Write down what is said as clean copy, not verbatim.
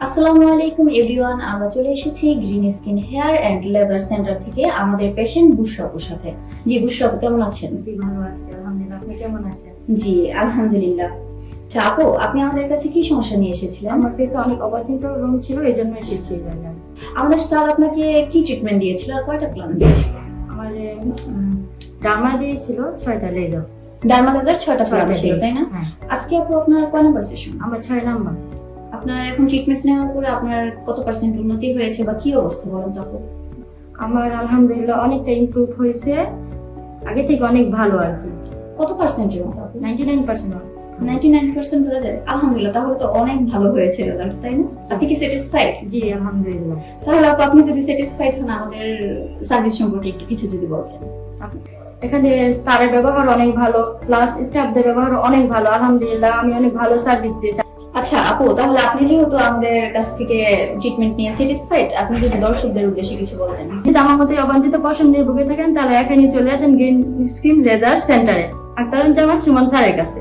আসসালামু আলাইকুম এভরিওয়ান, আমরা চলে এসেছি green skin hair and laser centre থেকে আমাদের পেশেন্ট বুশরাপুর সাথে। জি বুশরাপু, কেমন আছেন? জি, ভালো আছি আলহামদুলিল্লাহ। আপনি কেমন আছেন? জি আলহামদুলিল্লাহ। আচ্ছা আপু, আপনি আমাদের কাছে কি সমস্যা নিয়ে এসেছিলেন? আমার ফেসে অনেক অবাঞ্ছিত রোগ ছিল, এই জন্য এসেছি এই জন্য। আমাদের স্যার আপনাকে কি ট্রিটমেন্ট দিয়েছিল আর কয়টা প্ল্যান দিয়েছিল? আমার ডার্মা দিয়েছিল 6টা লেজার। ডার্মা লেজার 6টা প্ল্যান ছয়টা ছিল, তাই না? হ্যাঁ, আজকে আপু আপনার কয় নাম্বার সেশন? আমার 6 নাম্বার। আপনার এখন ট্রিটমেন্ট নেওয়ার পরে আপনার কত পার্সেন্ট উন্নতি হয়েছে বা কি অবস্থা বলেন তো আপু? আমার আলহামদুলিল্লাহ অনেকটা ইমপ্রুভ হয়েছে, আগে থেকে অনেক ভালো আর কি। কত পার্সেন্টের মতো আপু? 99%। 99% ধরা যায়? আলহামদুলিল্লাহ, তাহলে তো অনেক ভালো হয়েছে রেজাল্ট, তাই না? আপনি কি স্যাটিসফাইড? জি আলহামদুলিল্লাহ। তাহলে আপু আপনি যদি স্যাটিসফাইড হন, আমাদের সার্ভিস সম্পর্কে একটু কিছু যদি বলতেন। এখানে স্যারের ব্যবহার অনেক ভালো, প্লাস স্টাফদের ব্যবহার অনেক ভালো। আলহামদুলিল্লাহ আমি অনেক ভালো সার্ভিস দিয়েছি। আচ্ছা আপু, তাহলে আপনি যেহেতু আমাদের কাছ থেকে ট্রিটমেন্ট নিয়ে স্যাটিসফাইড, আপনি যদি দর্শকদের উদ্দেশ্যে কিছু বলতেন। যদি আমার মতো অবাঞ্ছিত পশম নিয়ে ভুগে থাকেন তাহলে এখনই চলে আসেন গ্রিন স্কিন লেজার সেন্টারে, আক্তারুজ্জামান সুমন স্যারের কাছে।